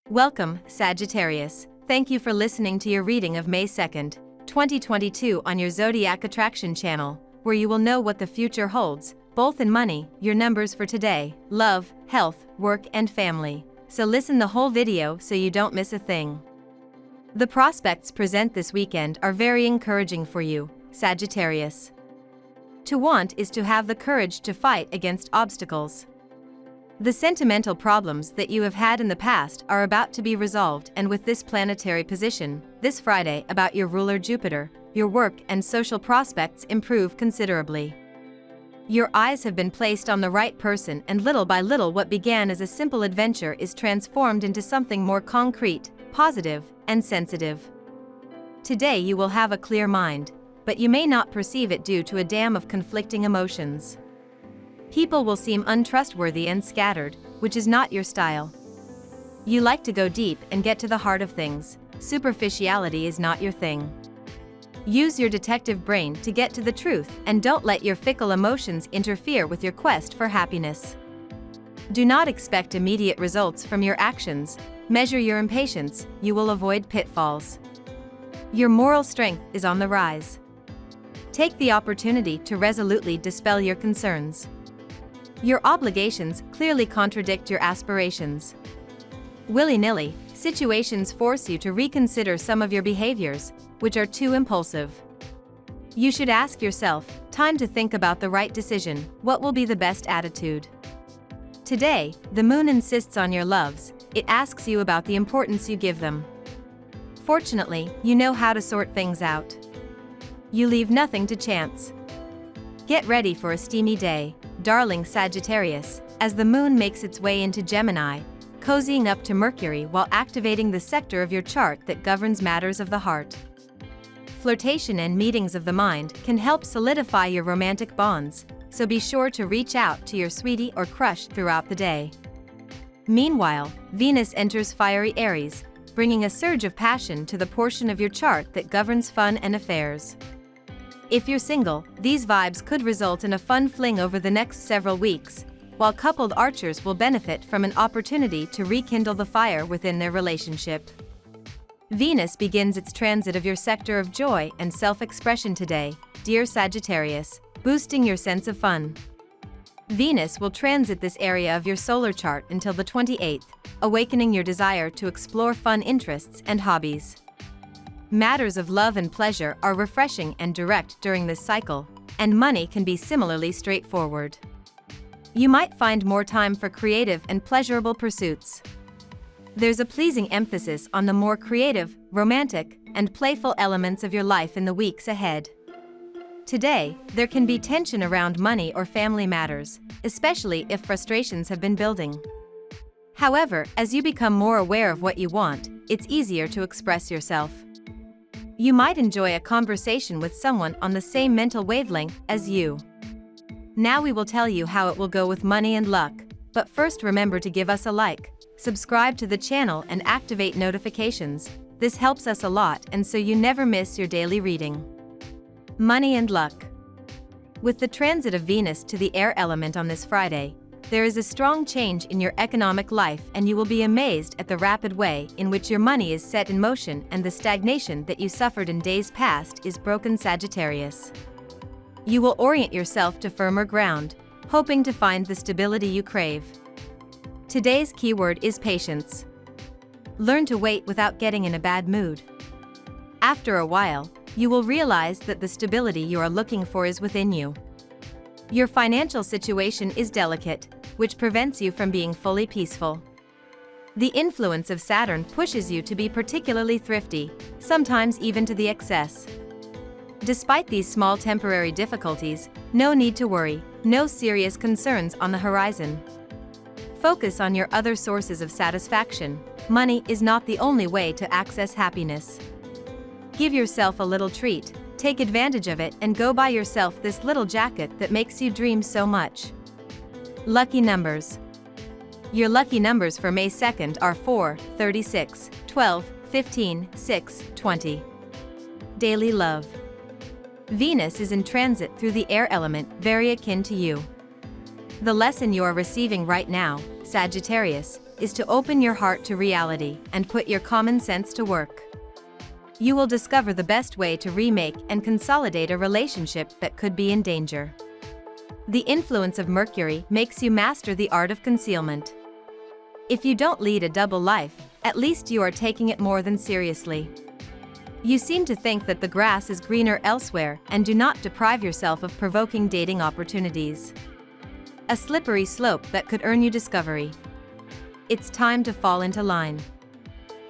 Welcome, Sagittarius. Thank you for listening to your reading of May 2nd, 2022 on your Zodiac Attraction channel, where you will know what the future holds, both in money, your numbers for today, love, health, work and family. So listen the whole video so you don't miss a thing. The prospects present this weekend are very encouraging for you, Sagittarius. To want is to have the courage to fight against obstacles. The sentimental problems that you have had in the past are about to be resolved, and with this planetary position, this Friday about your ruler Jupiter, your work and social prospects improve considerably. Your eyes have been placed on the right person, and little by little what began as a simple adventure is transformed into something more concrete, positive, and sensitive. Today you will have a clear mind, but you may not perceive it due to a dam of conflicting emotions. People will seem untrustworthy and scattered, which is not your style. You like to go deep and get to the heart of things. Superficiality is not your thing. Use your detective brain to get to the truth, and don't let your fickle emotions interfere with your quest for happiness. Do not expect immediate results from your actions. Measure your impatience, you will avoid pitfalls. Your moral strength is on the rise. Take the opportunity to resolutely dispel your concerns. Your obligations clearly contradict your aspirations. Willy-nilly, situations force you to reconsider some of your behaviors, which are too impulsive. You should ask yourself, time to think about the right decision, what will be the best attitude? Today, the moon insists on your loves, it asks you about the importance you give them. Fortunately, you know how to sort things out. You leave nothing to chance. Get ready for a steamy day, darling Sagittarius, as the moon makes its way into Gemini, cozying up to Mercury while activating the sector of your chart that governs matters of the heart. Flirtation and meetings of the mind can help solidify your romantic bonds, so be sure to reach out to your sweetie or crush throughout the day. Meanwhile, Venus enters fiery Aries, bringing a surge of passion to the portion of your chart that governs fun and affairs. If you're single, these vibes could result in a fun fling over the next several weeks, while coupled archers will benefit from an opportunity to rekindle the fire within their relationship. Venus begins its transit of your sector of joy and self-expression today, dear Sagittarius, boosting your sense of fun. Venus will transit this area of your solar chart until the 28th, awakening your desire to explore fun interests and hobbies. Matters of love and pleasure are refreshing and direct during this cycle, and money can be similarly straightforward. You might find more time for creative and pleasurable pursuits. There's a pleasing emphasis on the more creative, romantic, and playful elements of your life in the weeks ahead. Today, there can be tension around money or family matters, especially if frustrations have been building. However, as you become more aware of what you want, it's easier to express yourself. You might enjoy a conversation with someone on the same mental wavelength as you. Now we will tell you how it will go with money and luck, but first remember to give us a like, subscribe to the channel and activate notifications. This helps us a lot, and so you never miss your daily reading. Money and luck. With the transit of Venus to the air element on this Friday, there is a strong change in your economic life, and you will be amazed at the rapid way in which your money is set in motion, and the stagnation that you suffered in days past is broken, Sagittarius. You will orient yourself to firmer ground, hoping to find the stability you crave. Today's keyword is patience. Learn to wait without getting in a bad mood. After a while, you will realize that the stability you are looking for is within you. Your financial situation is delicate, which prevents you from being fully peaceful. The influence of Saturn pushes you to be particularly thrifty, sometimes even to the excess. Despite these small temporary difficulties, no need to worry, no serious concerns on the horizon. Focus on your other sources of satisfaction. Money is not the only way to access happiness. Give yourself a little treat, take advantage of it, and go buy yourself this little jacket that makes you dream so much. Lucky numbers. Your lucky numbers for May 2nd are 4, 36, 12, 15, 6, 20. Daily love. Venus is in transit through the air element, very akin to you. The lesson you are receiving right now, Sagittarius, is to open your heart to reality and put your common sense to work. You will discover the best way to remake and consolidate a relationship that could be in danger. The influence of Mercury makes you master the art of concealment. If you don't lead a double life, at least you are taking it more than seriously. You seem to think that the grass is greener elsewhere and do not deprive yourself of provoking dating opportunities. A slippery slope that could earn you discovery. It's time to fall into line.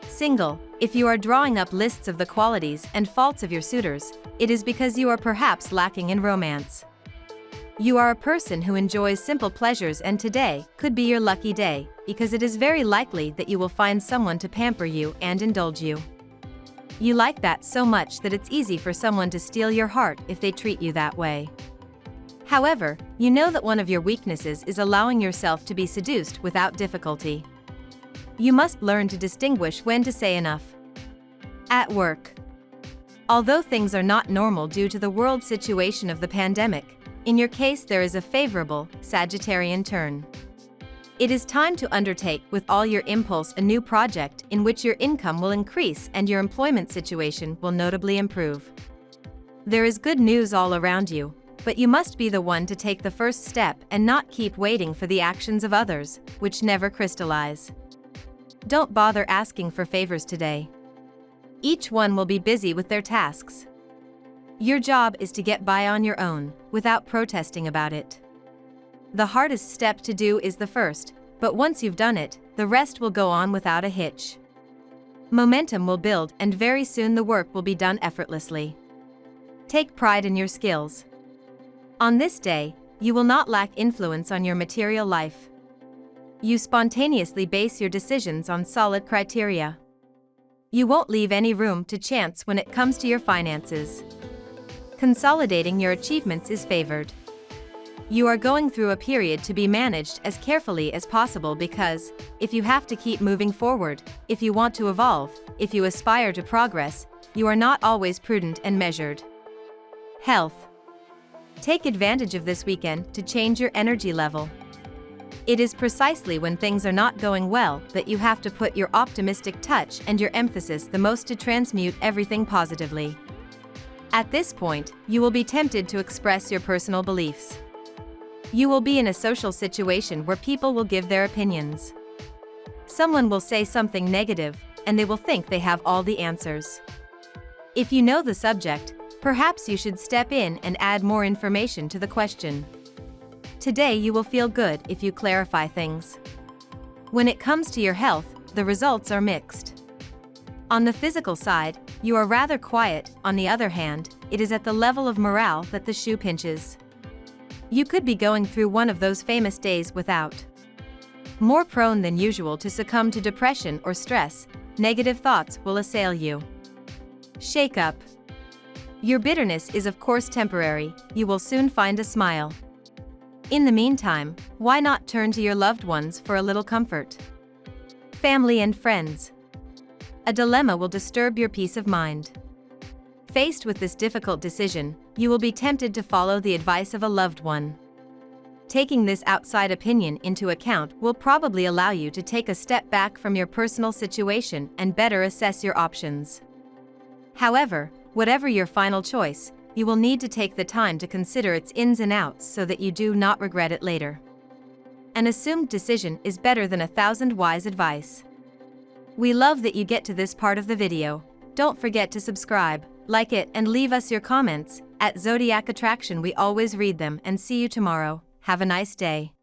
Single, if you are drawing up lists of the qualities and faults of your suitors, it is because you are perhaps lacking in romance. You are a person who enjoys simple pleasures, and today could be your lucky day, because it is very likely that you will find someone to pamper you and indulge you. You like that so much that it's easy for someone to steal your heart if they treat you that way. However, you know that one of your weaknesses is allowing yourself to be seduced without difficulty. You must learn to distinguish when to say enough. At work. Although things are not normal due to the world situation of the pandemic, in your case there is a favorable, Sagittarian turn. It is time to undertake with all your impulse a new project in which your income will increase and your employment situation will notably improve. There is good news all around you, but you must be the one to take the first step and not keep waiting for the actions of others, which never crystallize. Don't bother asking for favors today. Each one will be busy with their tasks. Your job is to get by on your own, without protesting about it. The hardest step to do is the first, but once you've done it, the rest will go on without a hitch. Momentum will build and very soon the work will be done effortlessly. Take pride in your skills. On this day, you will not lack influence on your material life. You spontaneously base your decisions on solid criteria. You won't leave any room to chance when it comes to your finances. Consolidating your achievements is favored. You are going through a period to be managed as carefully as possible because, if you have to keep moving forward, if you want to evolve, if you aspire to progress, you are not always prudent and measured. Health. Take advantage of this weekend to change your energy level. It is precisely when things are not going well that you have to put your optimistic touch and your emphasis the most to transmute everything positively. At this point, you will be tempted to express your personal beliefs. You will be in a social situation where people will give their opinions. Someone will say something negative, and they will think they have all the answers. If you know the subject, perhaps you should step in and add more information to the question. Today you will feel good if you clarify things. When it comes to your health, the results are mixed. On the physical side, you are rather quiet. On the other hand, it is at the level of morale that the shoe pinches. You could be going through one of those famous days without. More prone than usual to succumb to depression or stress, negative thoughts will assail you. Shake up. Your bitterness is of course temporary, you will soon find a smile. In the meantime, why not turn to your loved ones for a little comfort? Family and friends. A dilemma will disturb your peace of mind. Faced with this difficult decision, you will be tempted to follow the advice of a loved one. Taking this outside opinion into account will probably allow you to take a step back from your personal situation and better assess your options. However, whatever your final choice, you will need to take the time to consider its ins and outs so that you do not regret it later. An assumed decision is better than 1,000 wise advice. We love that you get to this part of the video. Don't forget to subscribe, like it, and leave us your comments. At Zodiac Attraction we always read them, and see you tomorrow. Have a nice day.